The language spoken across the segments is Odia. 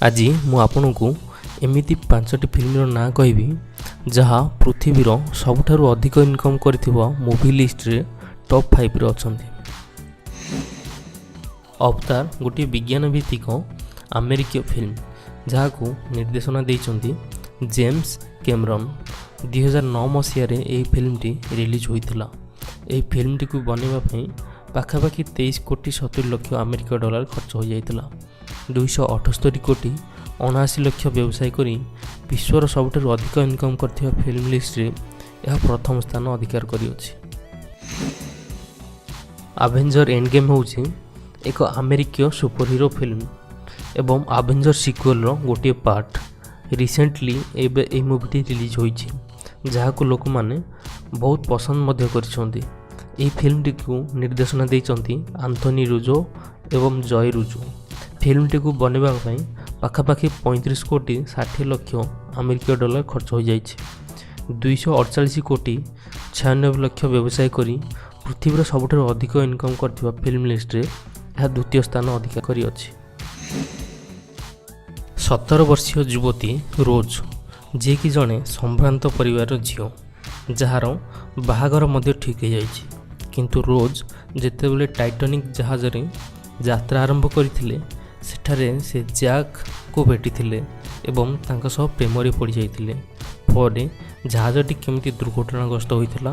ଆଜି ମୁଁ ଆପଣଙ୍କୁ ଏମିତି 5ଟି ଫିଲ୍ମର ନାଁ କହିବି ଯାହା ପୃଥିବୀର ସବୁଠାରୁ ଅଧିକ ଇନକମ୍ କରିଥିବା ମୁଭି ଲିଷ୍ଟରେ ଟପ୍ 5ରେ ଅଛନ୍ତି। ଅବତାର ଗୋଟିଏ ବିଜ୍ଞାନ ଭିତ୍ତିକ ଆମେରିକୀୟ ଫିଲ୍ମ ଯାହାକୁ ନିର୍ଦ୍ଦେଶନା ଦେଇଛନ୍ତି ଜେମ୍ସ କ୍ୟାମେରନ୍। 2009 ମସିହାରେ ଏହି ଫିଲ୍ମଟି ରିଲିଜ୍ ହୋଇଥିଲା। ଏହି ଫିଲ୍ମଟିକୁ ବନେଇବା ପାଇଁ ପାଖାପାଖି 23 କୋଟି 70 ଲକ୍ଷ ଆମେରିକୀୟ ଡଲାର ଖର୍ଚ୍ଚ ହୋଇଯାଇଥିଲା। 278 କୋଟି 79 ଲକ୍ଷ ବ୍ୟବସାୟ କରି ବିଶ୍ୱର ସବୁଠାରୁ ଅଧିକ ଇନକମ୍ କରିଥିବା ଫିଲ୍ମ ଲିଷ୍ଟରେ ଏହା ପ୍ରଥମ ସ୍ଥାନ ଅଧିକାର କରିଅଛି। ଆଭେଞ୍ଜର ଏଣ୍ଡ ଗେମ୍ ହେଉଛି ଏକ ଆମେରିକୀୟ ସୁପର ହିରୋ ଫିଲ୍ମ ଏବଂ ଆଭେଞ୍ଜର ସିକ୍ୱେଲର ଗୋଟିଏ ପାର୍ଟ। ରିସେଣ୍ଟଲି ଏବେ ଏହି ମୁଭିଟି ରିଲିଜ୍ ହୋଇଛି ଯାହାକୁ ଲୋକମାନେ ବହୁତ ପସନ୍ଦ ମଧ୍ୟ କରିଛନ୍ତି। ଏହି ଫିଲ୍ମଟିକୁ ନିର୍ଦ୍ଦେଶନା ଦେଇଛନ୍ତି ଆନ୍ଥୋନି ରୁଜୋ ଏବଂ ଜୟ ରୁଜୋ। ଫିଲ୍ମଟିକୁ ବନେଇବା ପାଇଁ ପାଖାପାଖି 35 କୋଟି 60 ଲକ୍ଷ ଆମେରିକୀୟ ଡଲାର ଖର୍ଚ୍ଚ ହୋଇଯାଇଛି। 248 କୋଟି 96 ଲକ୍ଷ ବ୍ୟବସାୟ କରି ପୃଥିବୀର ସବୁଠାରୁ ଅଧିକ ଇନକମ୍ କରିଥିବା ଫିଲ୍ମ ଲିଷ୍ଟରେ ଏହା ଦ୍ୱିତୀୟ ସ୍ଥାନ ଅଧିକାର କରିଅଛି। 17 ବର୍ଷୀୟ ଯୁବତୀ ରୋଜ୍, ଯିଏକି ଜଣେ ସମ୍ଭ୍ରାନ୍ତ ପରିବାରର ଝିଅ ଯାହାର ବାହାଘର ମଧ୍ୟ ଠିକ୍ ହୋଇଯାଇଛି। କିନ୍ତୁ ରୋଜ୍ ଯେତେବେଳେ ଟାଇଟାନିକ୍ ଜାହାଜରେ ଯାତ୍ରା ଆରମ୍ଭ କରିଥିଲେ ସେଠାରେ ସେ ଜ୍ୟାକ୍କୁ ଭେଟିଥିଲେ ଏବଂ ତାଙ୍କ ସହ ପ୍ରେମରେ ପଡ଼ିଯାଇଥିଲେ। ପରେ ଜାହାଜଟି କେମିତି ଦୁର୍ଘଟଣାଗ୍ରସ୍ତ ହୋଇଥିଲା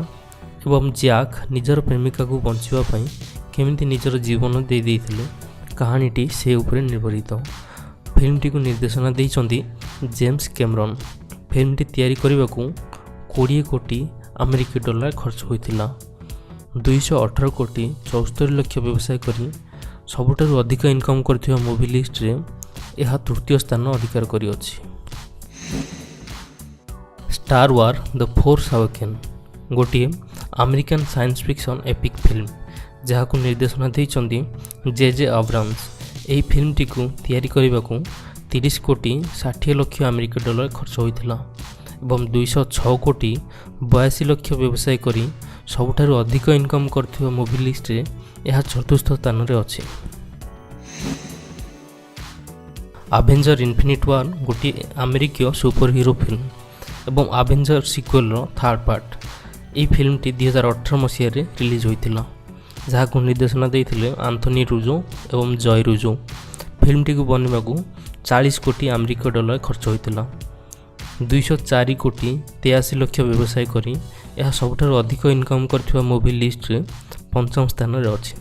ଏବଂ ଜ୍ୟାକ୍ ନିଜର ପ୍ରେମିକାକୁ ବଞ୍ଚିବା ପାଇଁ କେମିତି ନିଜର ଜୀବନ ଦେଇଥିଲେ, କାହାଣୀଟି ସେ ଉପରେ ନିର୍ଭରିତ। ଫିଲ୍ମଟିକୁ ନିର୍ଦ୍ଦେଶନା ଦେଇଛନ୍ତି ଜେମ୍ସ କ୍ୟାମେରନ୍। ଫିଲ୍ମଟି ତିଆରି କରିବାକୁ 20 କୋଟି ଆମେରିକୀୟ ଡଲାର ଖର୍ଚ୍ଚ ହୋଇଥିଲା। 218 କୋଟି 74 ଲକ୍ଷ ବ୍ୟବସାୟ କରି ସବୁଠାରୁ ଅଧିକ ଇନକମ୍ କରିଥିବା ମୁଭି ଲିଷ୍ଟରେ ଏହା ତୃତୀୟ ସ୍ଥାନ ଅଧିକାର କରିଅଛି। ଷ୍ଟାର ୱାର୍ ଦ ଫୋର୍ସ ଆୱେକେନ୍ ଗୋଟିଏ American science fiction epic film ଯାହାକୁ ନିର୍ଦ୍ଦେଶନା ଦେଇଛନ୍ତି ଜେ ଆବ୍ରାମ୍ସ। ଏହି ଫିଲ୍ମଟିକୁ ତିଆରି କରିବାକୁ 30 କୋଟି 60 ଲକ୍ଷ ଆମେରିକୀୟ ଡଲାର ଖର୍ଚ୍ଚ ହୋଇଥିଲା ଏବଂ 206 କୋଟି 82 ଲକ୍ଷ ବ୍ୟବସାୟ କରି ସବୁଠାରୁ ଅଧିକ ଇନକମ୍ କରିଥିବା ମୁଭି ଲିଷ୍ଟରେ ଏହା ଚତୁର୍ଥ ସ୍ଥାନରେ ଅଛି। ଆଭେଞ୍ଜର ଇନଫିନିଟି ୱାର୍ ଗୋଟିଏ ଆମେରିକୀୟ ସୁପର ହିରୋ ଫିଲ୍ମ ଏବଂ ଆଭେଞ୍ଜର ସିକ୍ୱେଲର ଥାର୍ଡ଼ ପାର୍ଟ। ଏହି ଫିଲ୍ମଟି 2018 ମସିହାରେ ରିଲିଜ୍ ହୋଇଥିଲା ଯାହାକୁ ନିର୍ଦ୍ଦେଶନା ଦେଇଥିଲେ ଆନ୍ଥୋନି ରୁଜୋ ଏବଂ ଜୟ ରୁଜୋ। ଫିଲ୍ମଟିକୁ ବନେଇବାକୁ 40 କୋଟି ଆମେରିକୀୟ ଡଲାର ଖର୍ଚ୍ଚ ହୋଇଥିଲା। 204 କୋଟି 83 ଲକ୍ଷ ବ୍ୟବସାୟ କରି ଏହା ସବୁଠାରୁ ଅଧିକ ଇନକମ୍ କରିଥିବା ମୁଭି ଲିଷ୍ଟରେ ପଞ୍ଚମ ସ୍ଥାନରେ ଅଛି।